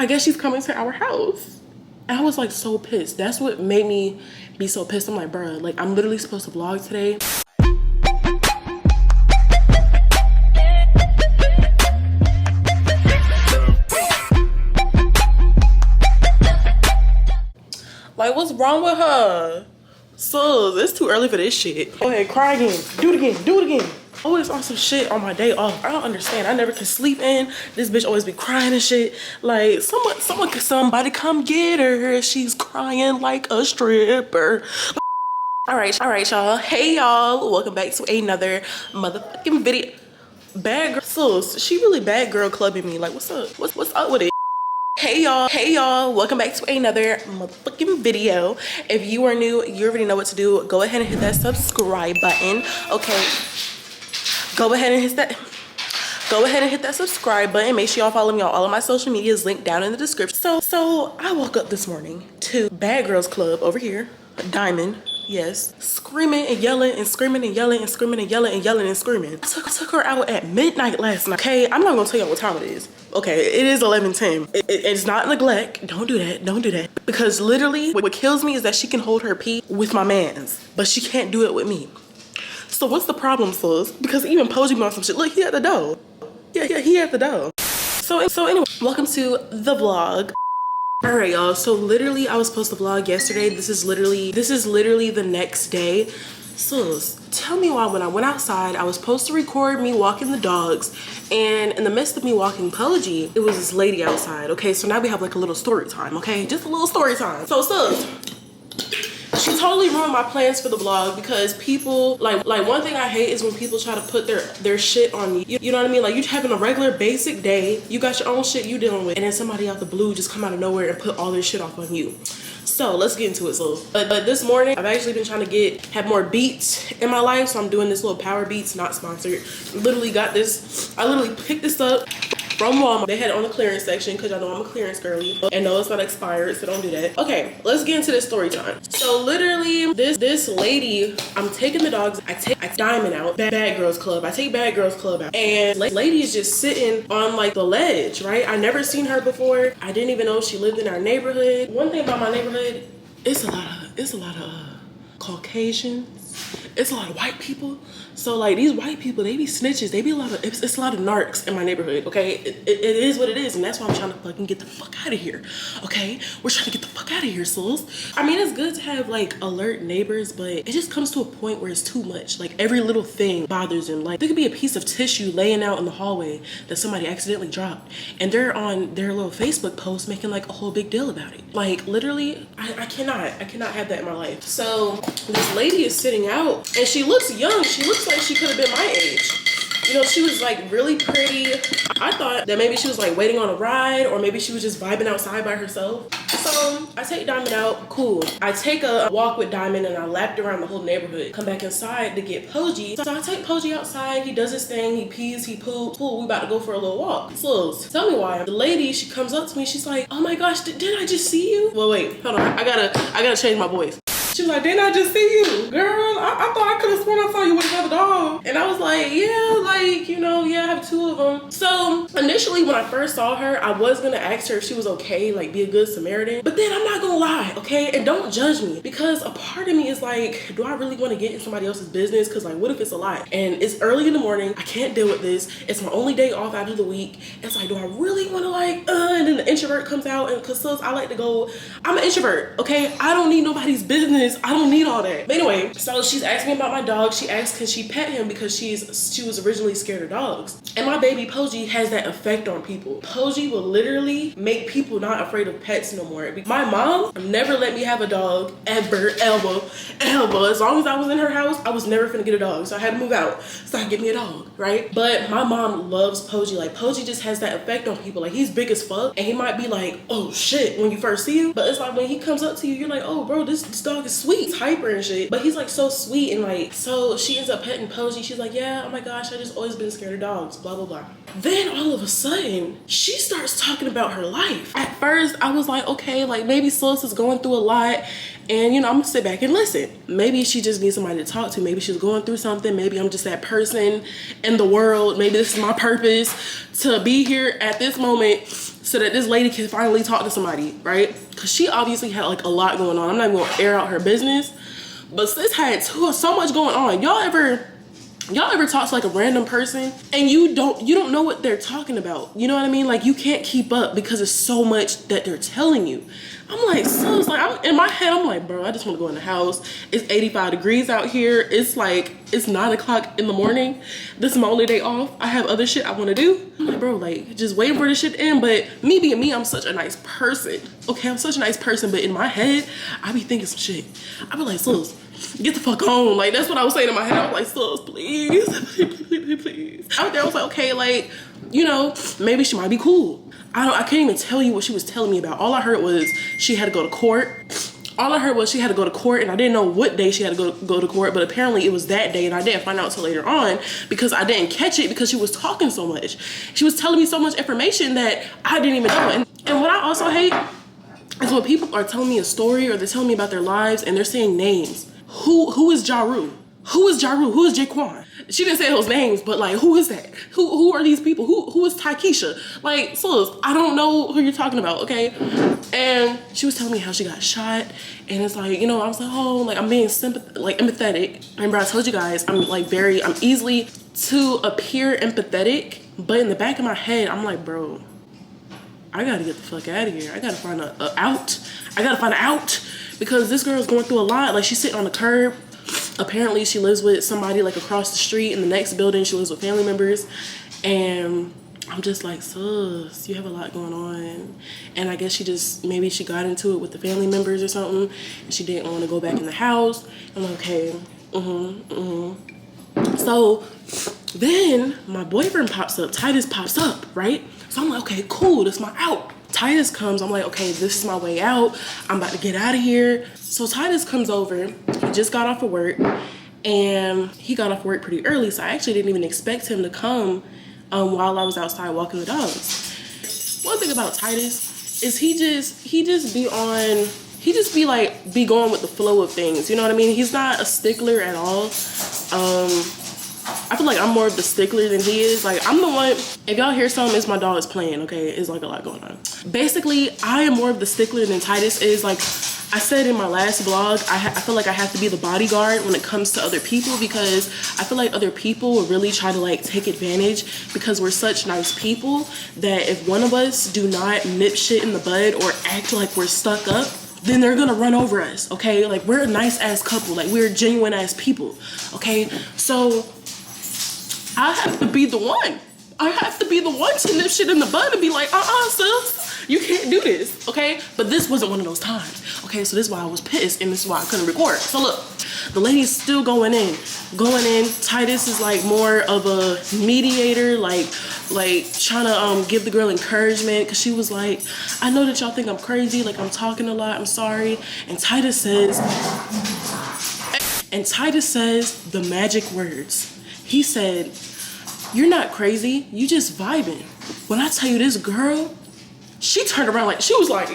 I guess she's coming to our house. And I was like so pissed. That's what made me be so pissed. I'm like, bruh, like I'm literally supposed to vlog today. Like, what's wrong with her? Sus, it's too early for this shit. Go ahead, cry again. Do it again. Do it again. Always on some shit on my day off. I don't understand. I never can sleep in. This bitch always be crying and shit. Like, somebody come get her. She's crying like a stripper. All right, y'all. Hey, y'all. Welcome back to another motherfucking video. Bad girl. Sus, she really bad girl clubbing me. Like, what's up? What's up with it? Hey y'all, welcome back to another motherfucking video. If you are new, you already know what to do. Go ahead and hit that subscribe button. Okay, go ahead and hit that subscribe button. Make sure y'all follow me on all of my social medias, linked down in the description. So I woke up this morning to Bad Girls Club over here, Diamond. Yes, screaming and yelling and screaming and yelling and screaming and yelling and yelling and screaming. I took her out at midnight last night. Okay, I'm not gonna tell y'all what time it is. Okay, it is 11:10. It's not neglect. Don't do that. Don't do that. Because literally, what kills me is that she can hold her pee with my mans, but she can't do it with me. So what's the problem, sis? Because even Posey on some shit. Look, he at the door. Yeah, he at the door. So anyway, welcome to the vlog. All right, y'all, so literally I was supposed to vlog yesterday. This is literally the next day. Sus, tell me why when I went outside, I was supposed to record me walking the dogs, and in the midst of me walking Poji, it was this lady outside. Okay, so now we have like a little story time. Okay, just a little story time. So sus, she totally ruined my plans for the vlog because people like one thing I hate is when people try to put their shit on you. You know what I mean? Like, you having a regular basic day, you got your own shit you dealing with, and then somebody out the blue just come out of nowhere and put all their shit off on you. So let's get into it. So but this morning I've actually been trying to have more beats in my life, so I'm doing this little power beats, not sponsored. Literally got this, I literally picked this up from Walmart. They had it on the clearance section because I know I'm a clearance girly. And no, it's not expired, so don't do that. Okay, let's get into this story time. So literally, this lady, I'm taking the dogs. I take Diamond out, Bad Girls Club. I take Bad Girls Club out, and lady is just sitting on like the ledge, right? I never seen her before. I didn't even know she lived in our neighborhood. One thing about my neighborhood, it's a lot of Caucasians. It's a lot of white people. So like these white people, they be snitches. They be it's a lot of narcs in my neighborhood, okay? It is what it is, and that's why I'm trying to fucking get the fuck out of here, okay? We're trying to get the fuck out of here, sis. I mean, it's good to have like alert neighbors, but it just comes to a point where it's too much. Like every little thing bothers them. Like there could be a piece of tissue laying out in the hallway that somebody accidentally dropped, and they're on their little Facebook post making like a whole big deal about it. Like literally, I cannot have that in my life. So this lady is sitting out, and she looks young. She looks like she could have been my age. You know, she was like really pretty. I thought that maybe she was like waiting on a ride, or maybe she was just vibing outside by herself. So I take Diamond out, cool. I take a walk with Diamond and I lapped around the whole neighborhood. Come back inside to get Poji. So I take Poji outside, he does his thing, he pees, he poops. Cool, we about to go for a little walk. So tell me why. The lady, she comes up to me, she's like, oh my gosh, did I just see you? Well, wait, hold on, I gotta change my voice. She was like, didn't I just see you? Girl, I thought I could have sworn I saw you with another dog. And I was like, yeah, like, you know, yeah, I have two of them. So initially when I first saw her, I was gonna ask her if she was okay, like be a good Samaritan. But then I'm not gonna lie, okay? And don't judge me, because a part of me is like, do I really wanna get in somebody else's business? Cause like, what if it's a lie? And it's early in the morning, I can't deal with this. It's my only day off out of the week. It's like, do I really wanna like, and then the introvert comes out, and cause I like to go, I'm an introvert, okay? I don't need nobody's business. I don't need all that. But anyway, so she's asking me about my dog. She asked, can she pet him, because she was originally scared of dogs. And my baby Poji has that effect on people. Poji will literally make people not afraid of pets no more. My mom never let me have a dog ever. As long as I was in her house, I was never finna get a dog. So I had to move out so I could get me a dog, right? But my mom loves Poji. Like Poji just has that effect on people. Like he's big as fuck, and he might be like, oh shit, when you first see him. But it's like when he comes up to you, you're like, oh bro, this dog is sweet. He's hyper and shit, but he's like so sweet. And like, so she ends up petting Poji. She's like, yeah, oh my gosh, I just always been scared of dogs, blah blah blah. Then all of a sudden, she starts talking about her life. At first, I was like, okay, like maybe sis is going through a lot, and you know, I'm gonna sit back and listen. Maybe she just needs somebody to talk to. Maybe she's going through something. Maybe I'm just that person in the world. Maybe this is my purpose to be here at this moment so that this lady can finally talk to somebody, right? Because she obviously had like a lot going on. I'm not even gonna air out her business, but sis had so much going on. Y'all ever talk to like a random person and you don't know what they're talking about? You know what I mean? Like you can't keep up because there's so much that they're telling you. I'm like, sis, like in my head, I'm like, bro, I just want to go in the house. It's 85 degrees out here. It's like, it's 9 o'clock in the morning. This is my only day off. I have other shit I want to do. I'm like, bro, like just waiting for this shit to end. But me being me, I'm such a nice person. Okay, I'm such a nice person. But in my head, I be thinking some shit. I be like, sis, get the fuck on. Like that's what I was saying in my head. I was like, sis, please. Out there, I was like, okay, like, you know, maybe she might be cool. I can't even tell you what she was telling me about. All I heard was she had to go to court. All I heard was she had to go to court, and I didn't know what day she had to go to court, but apparently it was that day, and I didn't find out until later on because I didn't catch it because she was talking so much. She was telling me so much information that I didn't even know. And what I also hate is when people are telling me a story or they're telling me about their lives and they're saying names. Who is Jaru? Who is Jaru? Who is Jaquan? She didn't say those names, but like, who is that? Who are these people? Who is Taikisha? Like, sis, I don't know who you're talking about, okay? And she was telling me how she got shot, and it's like, you know, I was like, oh, like I'm being empathetic. Remember, I told you guys I'm easily to appear empathetic, but in the back of my head, I'm like, bro, I gotta get the fuck out of here. I gotta find a out. I gotta find an out because this girl's going through a lot. Like she's sitting on the curb. Apparently she lives with somebody like across the street in the next building. She lives with family members, and I'm just like, sis, you have a lot going on. And I guess maybe she got into it with the family members or something, and she didn't want to go back in the house. I'm like, okay, So then my boyfriend pops up, Titus pops up, right? So I'm like, okay, cool, this is my out. Titus comes, I'm like, okay, this is my way out. I'm about to get out of here. So Titus comes over, he just got off of work, and he got off work pretty early, so I actually didn't even expect him to come while I was outside walking the dogs. One thing about Titus is he just be going with the flow of things, you know what I mean? He's not a stickler at all. I feel like I'm more of the stickler than he is. Like I'm the one, if y'all hear something, it's my dog is playing, okay? It's like a lot going on. Basically, I am more of the stickler than Titus is. Like I said in my last vlog, I feel like I have to be the bodyguard when it comes to other people because I feel like other people will really try to like take advantage because we're such nice people that if one of us do not nip shit in the bud or act like we're stuck up, then they're gonna run over us, okay? Like we're a nice ass couple, like we're genuine ass people, okay? So I have to be the one. I have to be the one to nip shit in the bud and be like, sis, you can't do this, okay? But this wasn't one of those times, okay? So this is why I was pissed and this is why I couldn't record. So look, the lady's still going in. Titus is like more of a mediator, like trying to give the girl encouragement because she was like, I know that y'all think I'm crazy, like I'm talking a lot, I'm sorry. And Titus says the magic words. He said, you're not crazy, you just vibing. When I tell you this girl, she turned around like, she was like,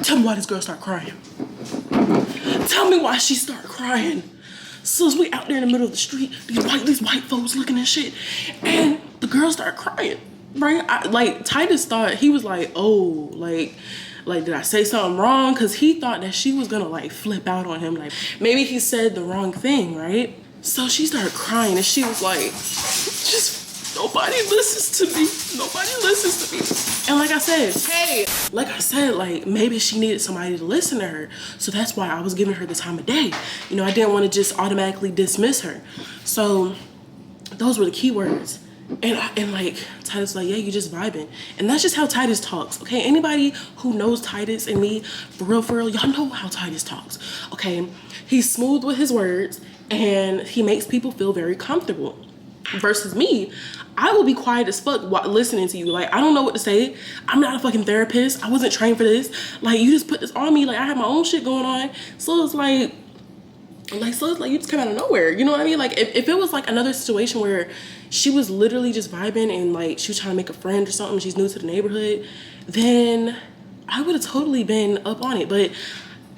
tell me why this girl started crying. Tell me why she started crying. So as we out there in the middle of the street, these white folks looking at shit, and the girl started crying, right? Like Titus thought, he was like, oh, like did I say something wrong? Because he thought that she was gonna like flip out on him, like maybe he said the wrong thing, right? So she started crying and she was like, just nobody listens to me. Nobody listens to me. And like I said, like maybe she needed somebody to listen to her. So that's why I was giving her the time of day. You know, I didn't want to just automatically dismiss her. So those were the key words. And like Titus was like, yeah, you just vibing. And that's just how Titus talks, okay? Anybody who knows Titus and me, for real, y'all know how Titus talks, okay? He's smooth with his words and he makes people feel very comfortable. Versus me, I will be quiet as fuck while listening to you. Like, I don't know what to say. I'm not a fucking therapist. I wasn't trained for this. Like, you just put this on me. Like, I have my own shit going on. So it's like, Like, so it's like you just come out of nowhere, you know what I mean? Like, if it was like another situation where she was literally just vibing and like she was trying to make a friend or something, she's new to the neighborhood, then I would have totally been up on it. But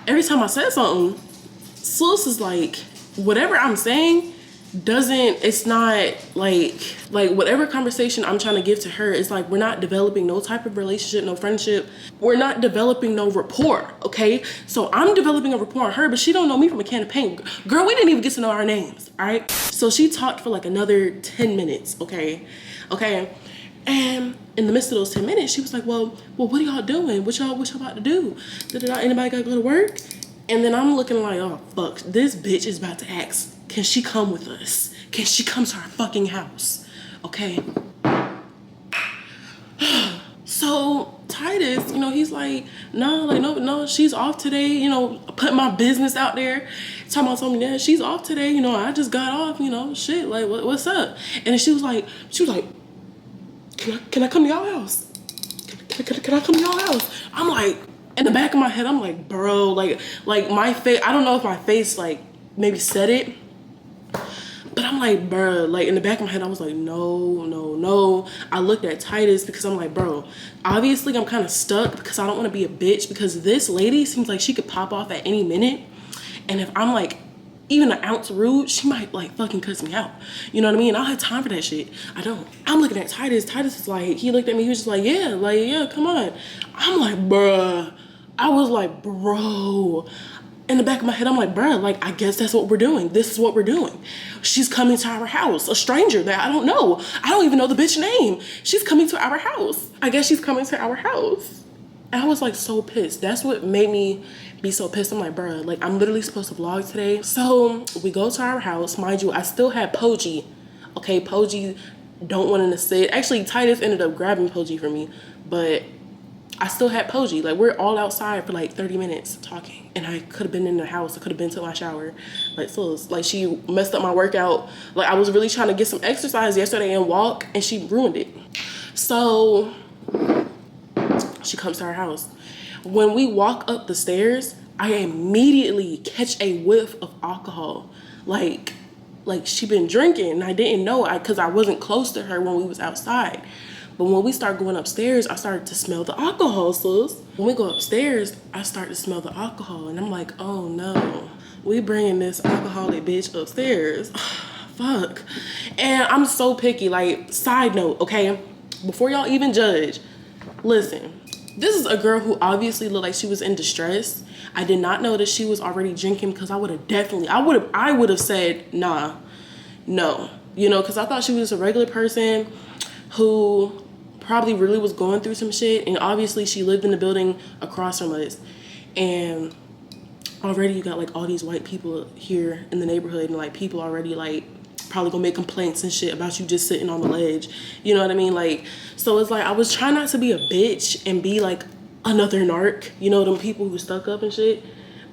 every time I said something, sis is like, whatever I'm saying it's not like whatever conversation I'm trying to give to her, it's like we're not developing no type of relationship, no friendship, we're not developing no rapport. Okay, so I'm developing a rapport on her, but she don't know me from a can of paint. Girl, we didn't even get to know our names. All right, so she talked for like another 10 minutes. Okay, and in the midst of those 10 minutes, she was like, well, what are y'all doing? What y'all about to do? Anybody gotta go to work? And then I'm looking like, oh fuck, this bitch is about to ask, can she come with us? Can she come to our fucking house? Okay. So Titus, you know, he's like, no, she's off today. You know, put my business out there. Talking about something, yeah, she's off today. You know, I just got off, you know, shit, like, what's up? And then she was like, can I come to y'all house? Can I come to y'all house? I'm like, in the back of my head, I'm like, bro, like my face, I don't know if my face like maybe said it, but I'm like, bro, like in the back of my head, I was like, no. I looked at Titus because I'm like, bro, obviously I'm kind of stuck because I don't want to be a bitch because this lady seems like she could pop off at any minute. And if I'm like even an ounce rude, she might like fucking cuss me out. You know what I mean? I don't have time for that shit. I don't. I'm looking at Titus. Titus is like, he looked at me, he was just like, yeah, come on. I'm like, bruh. I was like, bro. In the back of my head, I'm like, bruh, like, I guess that's what we're doing. This is what we're doing. She's coming to our house. A stranger that I don't know. I don't even know the bitch name. She's coming to our house. I guess she's coming to our house. And I was like so pissed. That's what made me be so pissed. I'm like, bruh, like I'm literally supposed to vlog today. So we go to our house. Mind you, I still had Poggi. Okay, Poggi don't want to sit. Actually, Titus ended up grabbing Poggi for me, but I still had Poggi. Like, we're all outside for like 30 minutes talking. And I could have been in the house. I could have been to my shower. Like, so like she messed up my workout. Like, I was really trying to get some exercise yesterday and walk, and she ruined it. So she comes to our house. When we walk up the stairs, I immediately catch a whiff of alcohol. Like she been drinking, and I didn't know because I wasn't close to her when we was outside. But when we start going upstairs, I started to smell the alcohol, sis. When we go upstairs, I start to smell the alcohol. And I'm like, oh no, we bringing this alcoholic bitch upstairs. Fuck. And I'm so picky. Like, side note, okay? Before y'all even judge, listen. This is a girl who obviously looked like she was in distress. I did not know that she was already drinking because I would have said, nah, no. You know, because I thought she was a regular person who probably really was going through some shit, and obviously she lived in the building across from us, and already you got like all these white people here in the neighborhood, and like people already like probably gonna make complaints and shit about you just sitting on the ledge, you know what I mean? Like, so it's like I was trying not to be a bitch and be like another narc, you know, them people who stuck up and shit.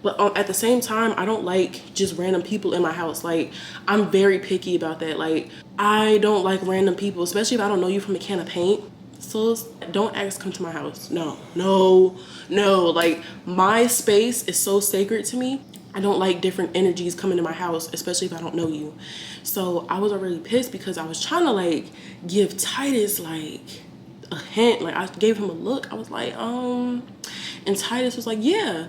But at the same time, I don't like just random people in my house. Like, I'm very picky about that. Like, I don't like random people, especially if I don't know you from a can of paint. So don't ask, come to my house. No. Like, my space is so sacred to me. I don't like different energies coming to my house, especially if I don't know you. So I was already pissed because I was trying to like give Titus like a hint. Like, I gave him a look. I was like, and Titus was like, yeah.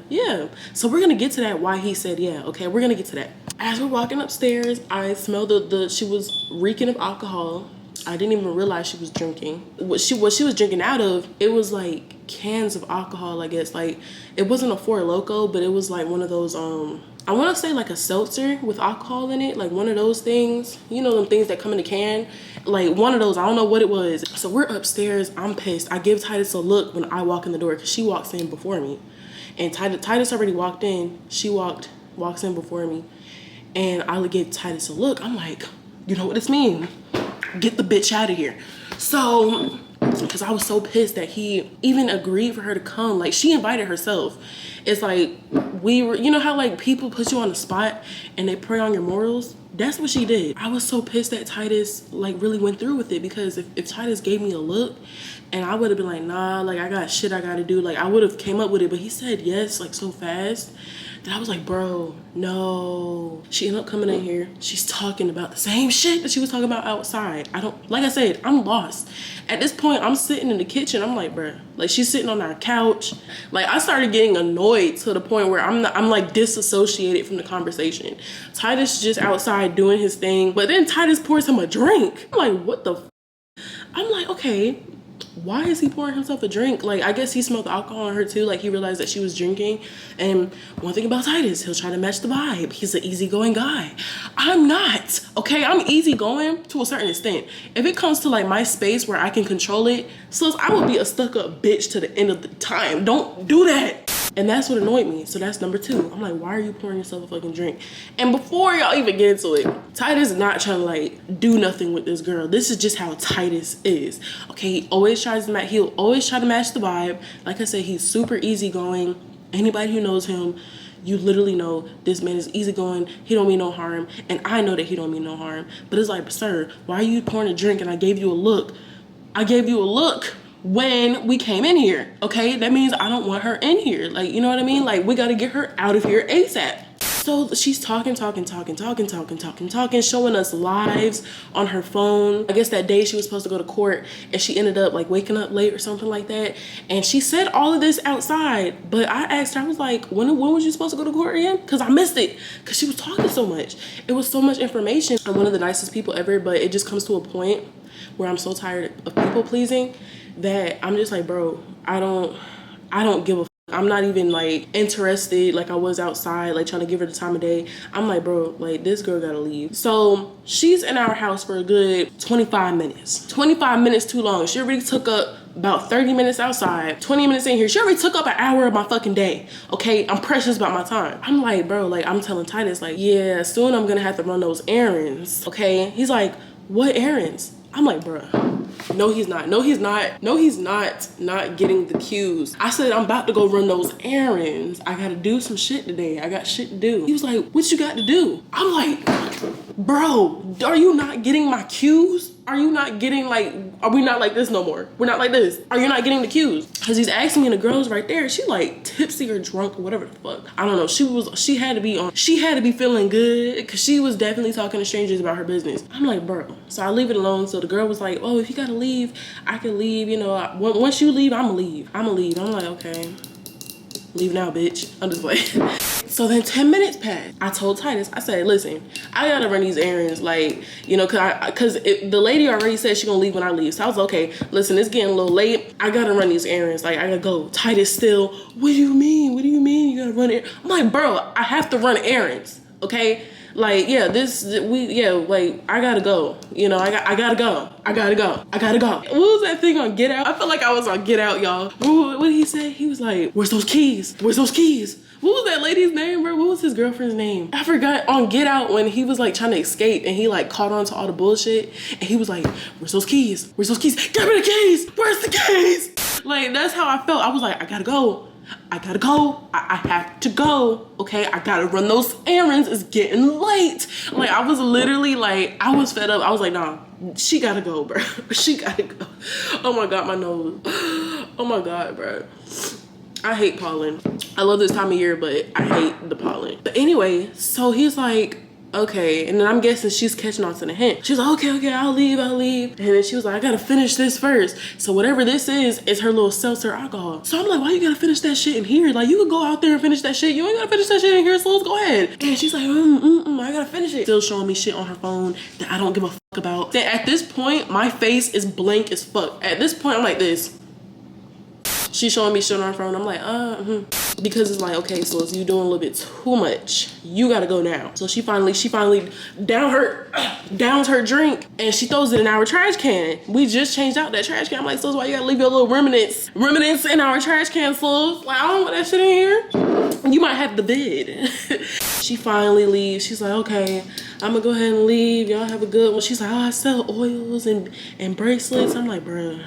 So we're gonna get to that, why he said yeah, okay? We're gonna get to that. As we're walking upstairs, I smelled she was reeking of alcohol. I didn't even realize she was drinking. What she was drinking out of, it was like cans of alcohol, I guess. Like, it wasn't a Four Loko, but it was like one of those, I wanna say like a seltzer with alcohol in it, like one of those things. You know them things that come in a can? Like one of those, I don't know what it was. So we're upstairs, I'm pissed. I give Titus a look when I walk in the door because she walks in before me. And Titus already walked in. She walks in before me. And I give Titus a look. I'm like, you know what this means? Get the bitch out of here. So, because I was so pissed that he even agreed for her to come. Like, she invited herself. It's like, we were, you know how like people put you on the spot and they prey on your morals? That's what she did. I was so pissed that Titus like really went through with it, because if Titus gave me a look and I would have been like, nah, like I got shit I gotta do, like I would have came up with it, but he said yes like so fast that I was like, bro, no. She ended up coming in here. She's talking about the same shit that she was talking about outside. Like I said, I'm lost. At this point, I'm sitting in the kitchen. I'm like, bro, like she's sitting on our couch. Like I started getting annoyed to the point where I'm like disassociated from the conversation. Titus just outside doing his thing, but then Titus pours him a drink. I'm like, what the I'm like, okay, why is he pouring himself a drink? Like, I guess he smelled the alcohol on her too. Like, he realized that she was drinking. And one thing about Titus, he'll try to match the vibe. He's an easygoing guy. I'm not, okay? I'm easygoing to a certain extent. If it comes to, like, my space where I can control it, sis, I would be a stuck-up bitch to the end of the time. Don't do that. And that's what annoyed me. So that's number 2. I'm like, why are you pouring yourself a fucking drink? And before y'all even get into it, Titus is not trying to like do nothing with this girl. This is just how Titus is. Okay, he'll always try to match the vibe. Like I said, he's super easygoing. Anybody who knows him, you literally know this man is easygoing. He don't mean no harm. And I know that he don't mean no harm. But it's like, sir, why are you pouring a drink? And I gave you a look. When we came in here, okay? That means I don't want her in here. Like, you know what I mean? Like, we gotta get her out of here ASAP. So she's talking, showing us lives on her phone. I guess that day she was supposed to go to court and she ended up like waking up late or something like that. And she said all of this outside, but I asked her, I was like, when was you supposed to go to court again? Cause I missed it, cause she was talking so much. It was so much information. I'm one of the nicest people ever, but it just comes to a point where I'm so tired of people pleasing that I'm just like, bro, I don't give a fuck. I'm not even like interested like I was outside, like trying to give her the time of day. I'm like, bro, like this girl gotta leave. So she's in our house for a good 25 minutes. 25 minutes too long. She already took up about 30 minutes outside, 20 minutes in here. She already took up an hour of my fucking day. Okay, I'm precious about my time. I'm like, bro, like I'm telling Titus, like, yeah, soon I'm gonna have to run those errands. Okay, he's like, what errands? I'm like, bro. No, he's not. No, he's not. No, he's not getting the cues. I said, I'm about to go run those errands. I gotta do some shit today. I got shit to do. He was like, what you got to do? I'm like, bro, are you not getting my cues? Are you not getting like, are we not like this no more? We're not like this. Are you not getting the cues? Cause he's asking me and the girl's right there. She like tipsy or drunk or whatever the fuck. I don't know. She had to be feeling good cause she was definitely talking to strangers about her business. I'm like, bro. So I leave it alone. So the girl was like, oh, if you gotta leave, I can leave. You know, once you leave, I'ma leave. I'm like, okay. Leave now, bitch. I'm just like. So then 10 minutes passed. I told Titus, I said, listen, I gotta run these errands, like, you know, cause the lady already said she gonna leave when I leave. So I was okay, listen, it's getting a little late. I gotta run these errands, like I gotta go. Titus still, what do you mean? What do you mean you gotta run it? I'm like, bro, I have to run errands, okay? Like, yeah, like, I gotta go. You know, I gotta go. What was that thing on Get Out? I felt like I was on Get Out, y'all. What did he say? He was like, where's those keys? What was that lady's name, bro? What was his girlfriend's name? I forgot. On Get Out, when he was like trying to escape and he like caught on to all the bullshit and he was like, where's those keys? Give me the keys. Where's the keys? Like, that's how I felt. I was like, I gotta go. I have to go. Okay, I gotta run those errands. It's getting late. Like, I was literally like, I was fed up. I was like, nah, she gotta go, bro. She gotta go. Oh my God, my nose. Oh my God, bro. I hate pollen. I love this time of year, but I hate the pollen. But anyway, so he's like, okay. And then I'm guessing she's catching on to the hint. She's like, okay, I'll leave. And then she was like, I gotta finish this first. So whatever this is her little seltzer alcohol. So I'm like, why you gotta finish that shit in here? Like, you could go out there and finish that shit. You ain't gotta finish that shit in here, so let's go ahead. And she's like, I gotta finish it. Still showing me shit on her phone that I don't give a fuck about. Then at this point, my face is blank as fuck. At this point, I'm like this. She's showing me shit on her phone. I'm like, because it's like, okay, so you doing a little bit too much. You gotta go now. So she finally downs her drink and she throws it in our trash can. We just changed out that trash can. I'm like, so why you gotta leave your little remnants in our trash can, so like, I don't want that shit in here. You might have the bid. She finally leaves. She's like, okay, I'm gonna go ahead and leave. Y'all have a good one. She's like, oh, I sell oils and bracelets. I'm like, bruh,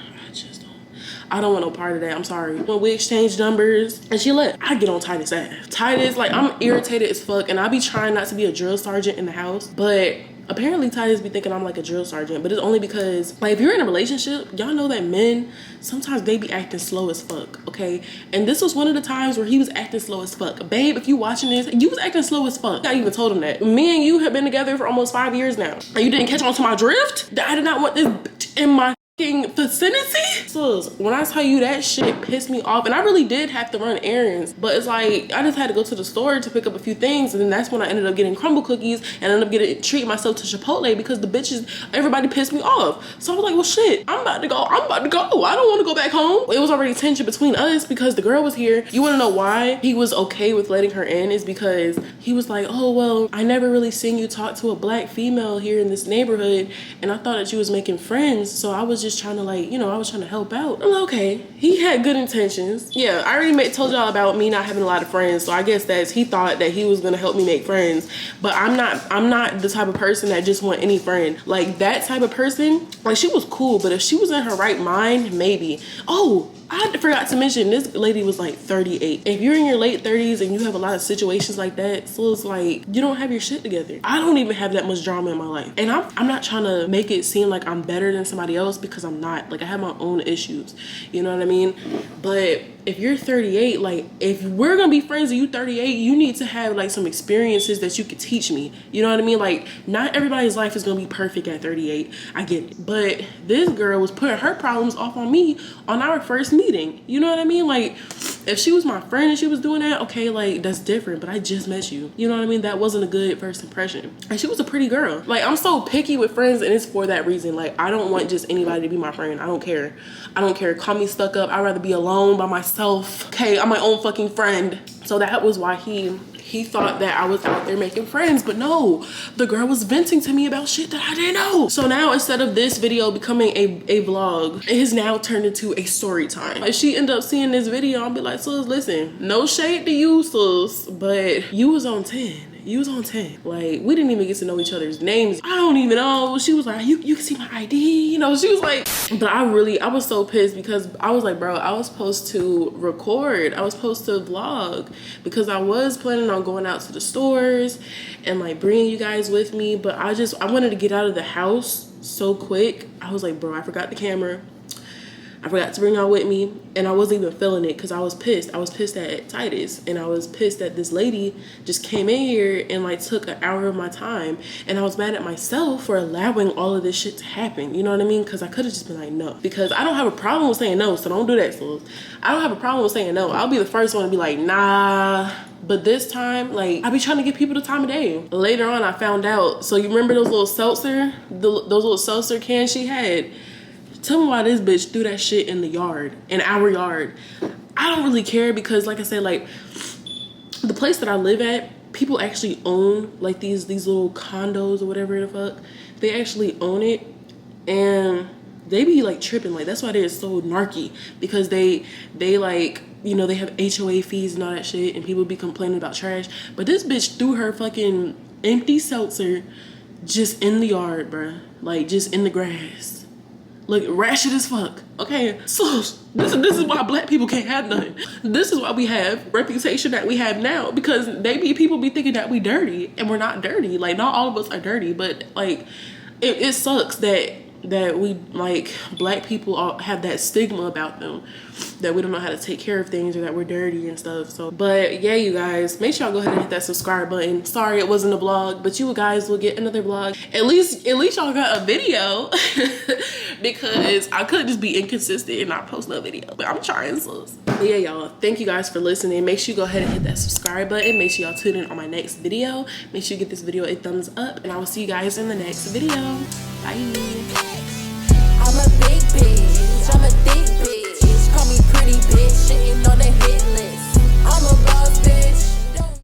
I don't want no part of that. I'm sorry. When we exchanged numbers and she left, I get on Titus' ass. Titus, like, I'm irritated as fuck and I be trying not to be a drill sergeant in the house, but Apparently Titus be thinking I'm like a drill sergeant, but it's only because like if you're in a relationship, y'all know that men sometimes they be acting slow as fuck, okay? And this was one of the times where he was acting slow as fuck. Babe, if you watching this, you was acting slow as fuck. I even told him that. Me and you have been together for almost 5 years now, and you didn't catch on to my drift? That I did not want this bitch in my vicinity. So when I tell you that shit pissed me off, and I really did have to run errands, but it's like I just had to go to the store to pick up a few things, and then that's when I ended up getting crumble cookies and ended up treating myself to Chipotle because the bitches, everybody pissed me off. So I was like, well shit, I'm about to go. I don't want to go back home. It was already tension between us because the girl was here. You want to know why he was okay with letting her in? Is because he was like, oh well, I never really seen you talk to a black female here in this neighborhood, and I thought that you was making friends, so I was just trying to like, you know, I was trying to help out. I'm like, okay, he had good intentions. Yeah, I already told y'all about me not having a lot of friends, so I guess that's, he thought that he was gonna help me make friends, but I'm not the type of person that just want any friend. Like that type of person, like she was cool, but if she was in her right mind, maybe. Oh, I forgot to mention, this lady was like 38. If you're in your late 30s and you have a lot of situations like that, so it's like you don't have your shit together. I don't even have that much drama in my life, and I'm not trying to make it seem like I'm better than somebody else, because I'm not. Like I have my own issues, you know what I mean? But if you're 38, like if we're gonna be friends and you 38, you need to have like some experiences that you could teach me, you know what I mean? Like not everybody's life is gonna be perfect at 38, I get it, but this girl was putting her problems off on me on our first meeting, you know what I mean? Like if she was my friend and she was doing that, okay, like that's different, but I just met you, you know what I mean? That wasn't a good first impression, and she was a pretty girl. Like I'm so picky with friends, and it's for that reason. Like I don't want just anybody to be my friend. I don't care, call me stuck up, I'd rather be alone by myself. Okay, I'm my own fucking friend. So that was why he thought that I was out there making friends, but no, the girl was venting to me about shit that I didn't know. So now instead of this video becoming a vlog, it has now turned into a story time. If she end up seeing this video, I'll be like, sis, listen, no shade to you, sis, but you was on 10. You was on 10. Like, we didn't even get to know each other's names. I don't even know. She was like, you can see my ID. You know, she was like, but I was so pissed because I was like, bro, I was supposed to record. I was supposed to vlog because I was planning on going out to the stores and like bringing you guys with me. But I wanted to get out of the house so quick. I was like, bro, I forgot the camera. I forgot to bring y'all with me, and I wasn't even feeling it because I was pissed. I was pissed at Titus, and I was pissed that this lady just came in here and like took an hour of my time, and I was mad at myself for allowing all of this shit to happen, you know what I mean? Because I could have just been like, no, because I don't have a problem with saying no, so don't do that, sis. I don't have a problem with saying no. I'll be the first one to be like, nah. But this time, like, I be trying to give people the time of day. Later on, I found out. So you remember those little seltzer, those little seltzer cans she had? Tell me why this bitch threw that shit in the yard, in our yard. I don't really care because, like I said, like the place that I live at, people actually own like these little condos or whatever the fuck. They actually own it, and they be like tripping. Like that's why they're so narky, because they like, you know, they have HOA fees and all that shit, and people be complaining about trash. But this bitch threw her fucking empty seltzer just in the yard, bruh. Like just in the grass. Look, ratchet as fuck. Okay, so this is why black people can't have nothing. This is why we have reputation that we have now, because people be thinking that we dirty, and we're not dirty. Like not all of us are dirty, but like it sucks that we, like, black people all have that stigma about them, that we don't know how to take care of things, or that we're dirty and stuff. So, but yeah, you guys, make sure y'all go ahead and hit that subscribe button. Sorry it wasn't a vlog, but you guys will get another vlog. At least y'all got a video because I could just be inconsistent and not post no video, but I'm trying, sis. But yeah, y'all, thank you guys for listening. Make sure you go ahead and hit that subscribe button. Make sure y'all tune in on my next video. Make sure you give this video a thumbs up, and I will see you guys in the next video. Bye. I'm a big bitch, I'm a thick bitch. Call me pretty bitch, shitting on the hit list. I'm a